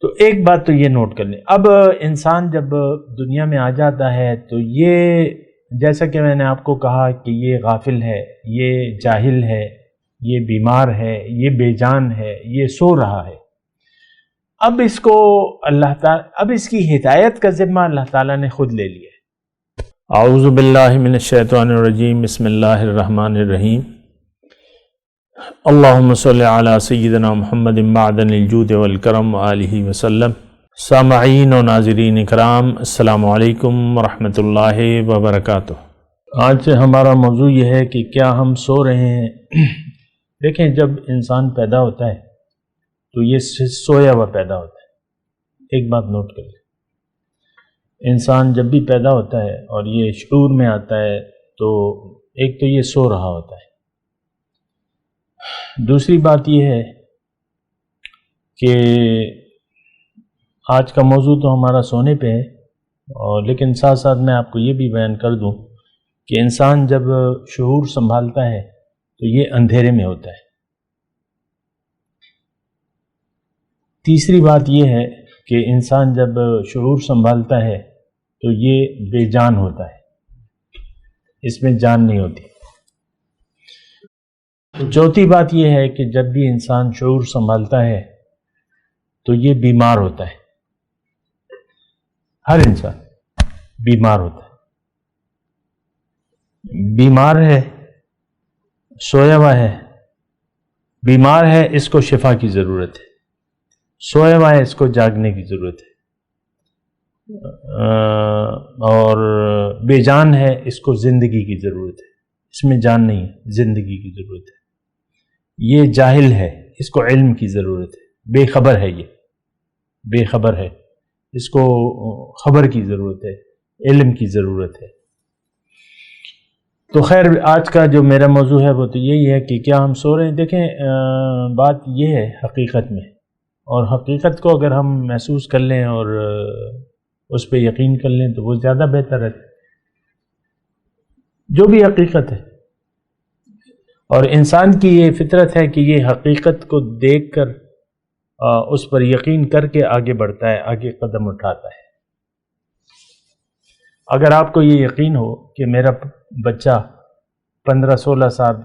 تو ایک بات تو یہ نوٹ کر لیں، اب انسان جب دنیا میں آ جاتا ہے تو یہ جیسا کہ میں نے آپ کو کہا کہ یہ غافل ہے، یہ جاہل ہے، یہ بیمار ہے، یہ بے جان ہے، یہ سو رہا ہے۔ اب اس کو اللہ تعالی، اب اس کی ہدایت کا ذمہ اللہ تعالیٰ نے خود لے لیا ہے۔ اعوذ باللہ من الشیطان الرجیم، بسم اللہ الرحمن الرحیم، اللہم صلی علی سیدنا محمد معدن الجود والکرم وآلہ وسلم۔ سامعین و ناظرین اکرام، السلام علیکم ورحمۃ اللہ وبرکاتہ۔ آج ہمارا موضوع یہ ہے کہ کیا ہم سو رہے ہیں؟ دیکھیں، جب انسان پیدا ہوتا ہے تو یہ سویا ہوا پیدا ہوتا ہے۔ ایک بات نوٹ کر لیں، انسان جب بھی پیدا ہوتا ہے اور یہ شعور میں آتا ہے تو ایک تو یہ سو رہا ہوتا ہے، دوسری بات یہ ہے کہ آج کا موضوع تو ہمارا سونے پہ ہے، اور لیکن ساتھ ساتھ میں آپ کو یہ بھی بیان کر دوں کہ انسان جب شعور سنبھالتا ہے تو یہ اندھیرے میں ہوتا ہے۔ تیسری بات یہ ہے کہ انسان جب شعور سنبھالتا ہے تو یہ بے جان ہوتا ہے، اس میں جان نہیں ہوتی۔ چوتھی بات یہ ہے کہ جب بھی انسان شعور سنبھالتا ہے تو یہ بیمار ہوتا ہے۔ ہر انسان بیمار ہوتا ہے، بیمار ہے، سویا ہوا ہے، بیمار ہے، اس کو شفا کی ضرورت ہے، سویا ہوا ہے، اس کو جاگنے کی ضرورت ہے، اور بے جان ہے، اس کو زندگی کی ضرورت ہے، اس میں جان نہیں ہے، زندگی کی ضرورت ہے۔ یہ جاہل ہے، اس کو علم کی ضرورت ہے، بے خبر ہے، یہ بے خبر ہے، اس کو خبر کی ضرورت ہے، علم کی ضرورت ہے۔ تو خیر، آج کا جو میرا موضوع ہے وہ تو یہی ہے کہ کیا ہم سو رہے ہیں۔ دیکھیں، بات یہ ہے حقیقت میں، اور حقیقت کو اگر ہم محسوس کر لیں اور اس پہ یقین کر لیں تو وہ زیادہ بہتر ہے، جو بھی حقیقت ہے۔ اور انسان کی یہ فطرت ہے کہ یہ حقیقت کو دیکھ کر اس پر یقین کر کے آگے بڑھتا ہے، آگے قدم اٹھاتا ہے۔ اگر آپ کو یہ یقین ہو کہ میرا بچہ 15-16 سال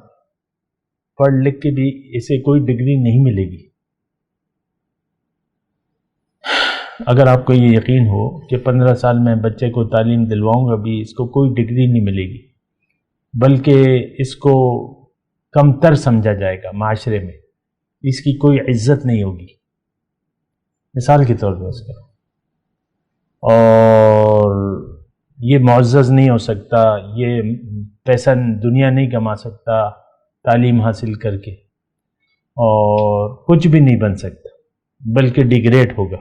پڑھ لکھ کے بھی اسے کوئی ڈگری نہیں ملے گی، اگر آپ کو یہ یقین ہو کہ 15 سال میں بچے کو تعلیم دلواؤں گا بھی اس کو کوئی ڈگری نہیں ملے گی، بلکہ اس کو کم تر سمجھا جائے گا معاشرے میں، اس کی کوئی عزت نہیں ہوگی، مثال کے طور پر اس کا، اور یہ معزز نہیں ہو سکتا، یہ پیسہ دنیا نہیں کما سکتا تعلیم حاصل کر کے، اور کچھ بھی نہیں بن سکتا بلکہ ڈیگریڈ ہوگا۔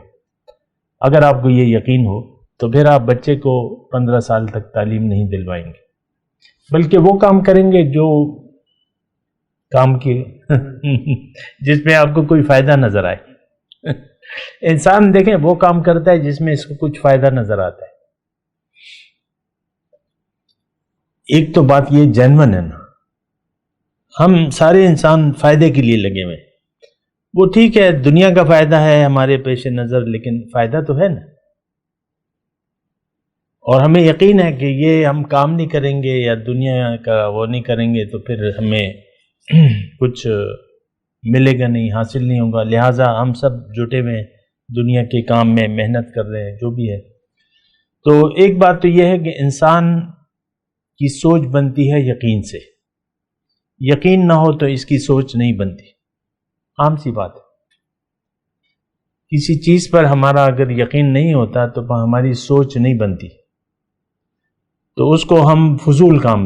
اگر آپ کو یہ یقین ہو تو پھر آپ بچے کو 15 سال تک تعلیم نہیں دلوائیں گے، بلکہ وہ کام کریں گے جو کام کی جس میں آپ کو کوئی فائدہ نظر آئے۔ انسان دیکھیں وہ کام کرتا ہے جس میں اس کو کچھ فائدہ نظر آتا ہے۔ ایک تو بات یہ جینون ہے نا، ہم سارے انسان فائدے کے لیے لگے ہوئے ہیں، وہ ٹھیک ہے دنیا کا فائدہ ہے ہمارے پیش نظر، لیکن فائدہ تو ہے نا، اور ہمیں یقین ہے کہ یہ ہم کام نہیں کریں گے یا دنیا کا وہ نہیں کریں گے تو پھر ہمیں کچھ ملے گا نہیں، حاصل نہیں ہوگا، لہٰذا ہم سب جٹے ہوئے ہیں دنیا کے کام میں، محنت کر رہے ہیں، جو بھی ہے۔ تو ایک بات تو یہ ہے کہ انسان کی سوچ بنتی ہے یقین سے، یقین نہ ہو تو اس کی سوچ نہیں بنتی، عام سی بات ہے۔ کسی چیز پر ہمارا اگر یقین نہیں ہوتا تو ہماری سوچ نہیں بنتی، تو اس کو ہم فضول کام،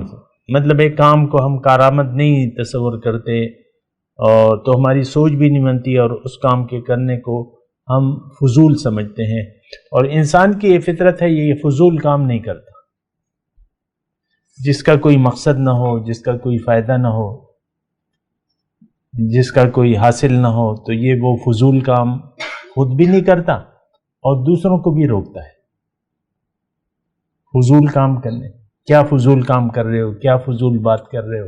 مطلب ایک کام کو ہم کارآمد نہیں تصور کرتے، اور تو ہماری سوچ بھی نہیں بنتی، اور اس کام کے کرنے کو ہم فضول سمجھتے ہیں۔ اور انسان کی یہ فطرت ہے، یہ فضول کام نہیں کرتا، جس کا کوئی مقصد نہ ہو، جس کا کوئی فائدہ نہ ہو، جس کا کوئی حاصل نہ ہو، تو یہ وہ فضول کام خود بھی نہیں کرتا اور دوسروں کو بھی روکتا ہے فضول کام کرنے۔ کیا فضول کام کر رہے ہو، کیا فضول بات کر رہے ہو،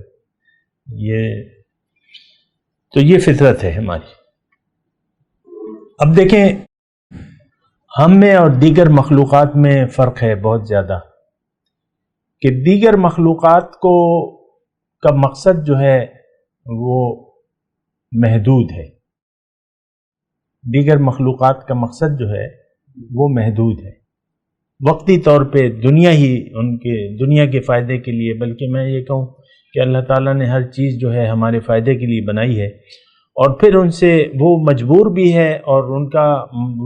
یہ فطرت ہے ہماری۔ اب دیکھیں، ہم میں اور دیگر مخلوقات میں فرق ہے بہت زیادہ، کہ دیگر مخلوقات کا مقصد جو ہے وہ محدود ہے، دیگر مخلوقات کا مقصد جو ہے وہ محدود ہے، وقتی طور پہ دنیا کے فائدے کے لیے، بلکہ میں یہ کہوں کہ اللہ تعالیٰ نے ہر چیز جو ہے ہمارے فائدے کے لیے بنائی ہے، اور پھر ان سے وہ مجبور بھی ہے، اور ان کا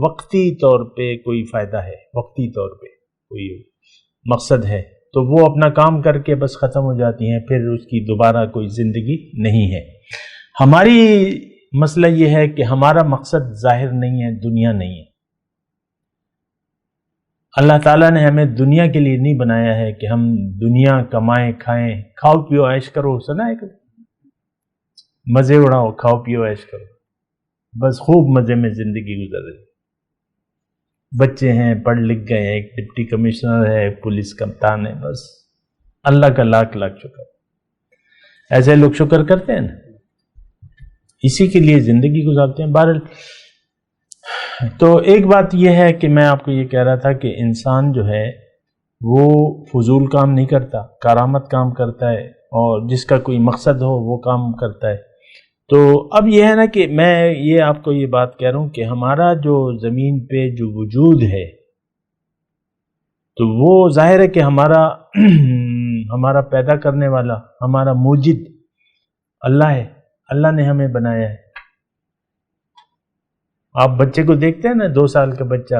وقتی طور پہ کوئی فائدہ ہے، وقتی طور پہ کوئی مقصد ہے، تو وہ اپنا کام کر کے بس ختم ہو جاتی ہیں، پھر اس کی دوبارہ کوئی زندگی نہیں ہے۔ ہماری مسئلہ یہ ہے کہ ہمارا مقصد ظاہر نہیں ہے، دنیا نہیں ہے۔ اللہ تعالیٰ نے ہمیں دنیا کے لیے نہیں بنایا ہے کہ ہم دنیا کمائیں کھائیں، کھاؤ پیو عیش کرو، سنا ہے کہ مزے اڑاؤ، کھاؤ پیو عیش کرو، بس خوب مزے میں زندگی گزر رہی۔ بچے ہیں، پڑھ لکھ گئے ہیں، ایک ڈپٹی کمشنر ہے، پولیس کپتان ہے، بس اللہ کا لاکھ لاکھ شکر۔ ایسے لوگ شکر کرتے ہیں نا، اسی کے لیے زندگی گزارتے ہیں۔ بہرحال تو ایک بات یہ ہے کہ میں آپ کو یہ کہہ رہا تھا کہ انسان جو ہے وہ فضول کام نہیں کرتا، کارآمد کام کرتا ہے، اور جس کا کوئی مقصد ہو وہ کام کرتا ہے۔ تو اب یہ ہے نا کہ میں یہ آپ کو یہ بات کہہ رہا ہوں کہ ہمارا جو زمین پہ جو وجود ہے، تو وہ ظاہر ہے کہ ہمارا پیدا کرنے والا، ہمارا موجد اللہ ہے، اللہ نے ہمیں بنایا ہے۔ آپ بچے کو دیکھتے ہیں نا، 2 سال کا بچہ،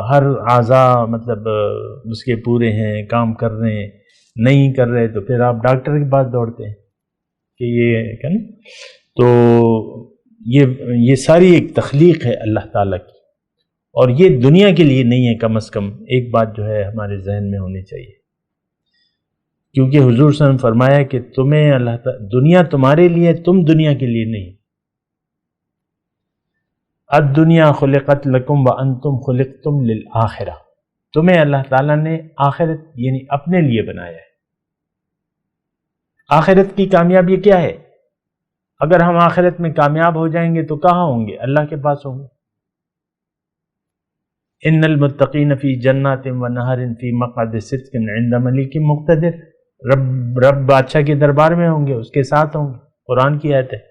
ہر اعضاء مطلب اس کے پورے ہیں، کام کر رہے ہیں، نہیں کر رہے تو پھر آپ ڈاکٹر کے پاس دوڑتے ہیں کہ یہ کہ نا۔ تو یہ ساری ایک تخلیق ہے اللہ تعالیٰ کی، اور یہ دنیا کے لیے نہیں ہے۔ کم از کم ایک بات جو ہے ہمارے ذہن میں ہونی چاہیے، کیونکہ حضور صلی اللہ علیہ وسلم فرمایا کہ تمہیں اللہ تعالیٰ، دنیا تمہارے لیے، تم دنیا کے لیے نہیں۔ الدنیا خلقت لکم وانتم خلقتم للآخرہ، تمہیں اللہ تعالیٰ نے آخرت یعنی اپنے لیے بنایا ہے۔ آخرت کی کامیابی کیا ہے؟ اگر ہم آخرت میں کامیاب ہو جائیں گے تو کہاں ہوں گے؟ اللہ کے پاس ہوں گے۔ ان المتقین فی جنات ونہر فی مقعد صدق عند ملیک مقتدر، رب بادشاہ کے دربار میں ہوں گے، اس کے ساتھ ہوں گے، قرآن کی آیت ہے۔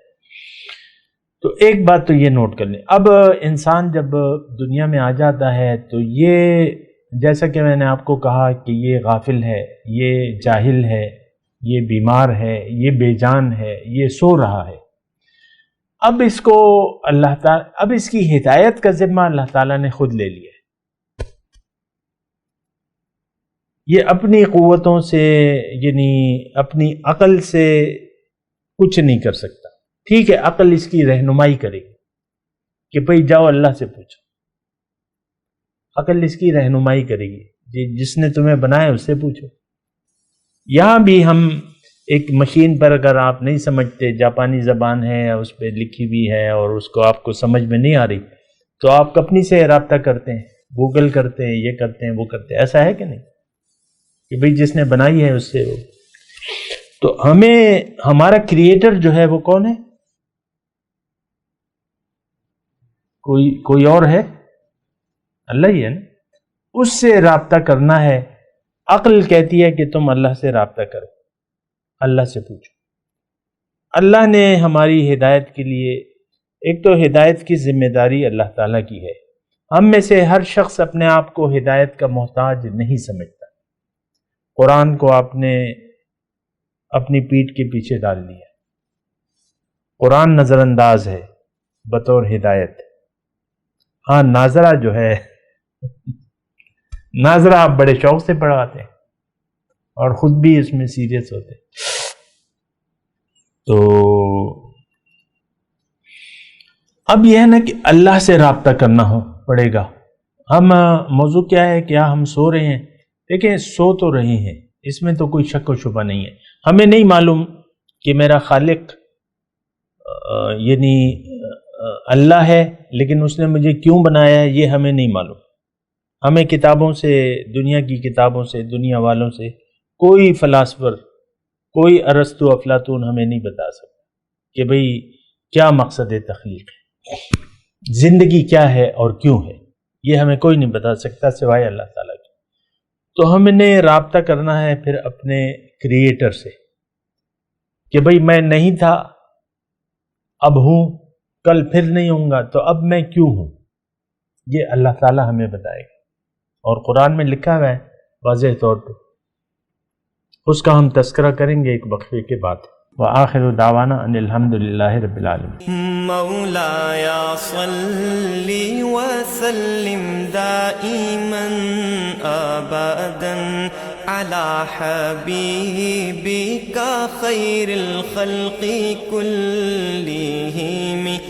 تو ایک بات تو یہ نوٹ کر لیں، اب انسان جب دنیا میں آ جاتا ہے تو یہ، جیسا کہ میں نے آپ کو کہا کہ یہ غافل ہے، یہ جاہل ہے، یہ بیمار ہے، یہ بے جان ہے، یہ سو رہا ہے۔ اب اس کو اللہ تعالیٰ، اب اس کی ہدایت کا ذمہ اللہ تعالیٰ نے خود لے لیا ہے۔ یہ اپنی قوتوں سے یعنی اپنی عقل سے کچھ نہیں کر سکتا۔ ٹھیک ہے، عقل اس کی رہنمائی کرے گی کہ بھئی جاؤ اللہ سے پوچھو، عقل اس کی رہنمائی کرے گی، جس نے تمہیں بنایا اس سے پوچھو۔ یہاں بھی ہم ایک مشین پر، اگر آپ نہیں سمجھتے، جاپانی زبان ہے، اس پہ لکھی ہوئی ہے اور اس کو آپ کو سمجھ میں نہیں آ رہی، تو آپ اپنی سے رابطہ کرتے ہیں، گوگل کرتے ہیں، یہ کرتے ہیں، وہ کرتے ہیں۔ ایسا ہے کہ نہیں کہ بھئی جس نے بنائی ہے اس سے وہ۔ تو ہمارا کریٹر جو ہے وہ کون ہے؟ کوئی اور ہے؟ اللہ ہی ہے نا۔ اس سے رابطہ کرنا ہے۔ عقل کہتی ہے کہ تم اللہ سے رابطہ کرو، اللہ سے پوچھو۔ اللہ نے ہماری ہدایت کے لیے، ایک تو ہدایت کی ذمہ داری اللہ تعالیٰ کی ہے۔ ہم میں سے ہر شخص اپنے آپ کو ہدایت کا محتاج نہیں سمجھتا۔ قرآن کو آپ نے اپنی پیٹھ کے پیچھے ڈال دیا۔ قرآن نظر انداز ہے بطور ہدایت۔ ہاں، ناظرہ جو ہے، ناظرہ آپ بڑے شوق سے پڑھاتے ہیں اور خود بھی اس میں سیریس ہوتے ہیں۔ تو اب یہ ہے نا کہ اللہ سے رابطہ کرنا پڑے گا۔ موضوع کیا ہے؟ کیا ہم سو رہے ہیں؟ دیکھیں، سو تو رہے ہیں، اس میں تو کوئی شک و شبہ نہیں ہے۔ ہمیں نہیں معلوم کہ میرا خالق یعنی اللہ ہے، لیکن اس نے مجھے کیوں بنایا ہے یہ ہمیں نہیں معلوم۔ ہمیں کتابوں سے، دنیا کی کتابوں سے، دنیا والوں سے کوئی فلاسفر، کوئی ارسطو افلاطون ہمیں نہیں بتا سکتا کہ بھئی کیا مقصد تخلیق ہے، زندگی کیا ہے اور کیوں ہے۔ یہ ہمیں کوئی نہیں بتا سکتا سوائے اللہ تعالیٰ کے. تو ہم نے رابطہ کرنا ہے پھر اپنے کریٹر سے کہ بھئی میں نہیں تھا، اب ہوں، کل پھر نہیں ہوں گا، تو اب میں کیوں ہوں؟ یہ اللہ تعالیٰ ہمیں بتائے گا، اور قرآن میں لکھا ہوا ہے واضح طور پہ. اس کا ہم تذکرہ کریں گے ایک وقفے کے بعد. وآخر دعوانا ان الحمد للہ رب العالمین. مولاي صل وسلم دائما ابدا على حبيبك خير الخلق كلهم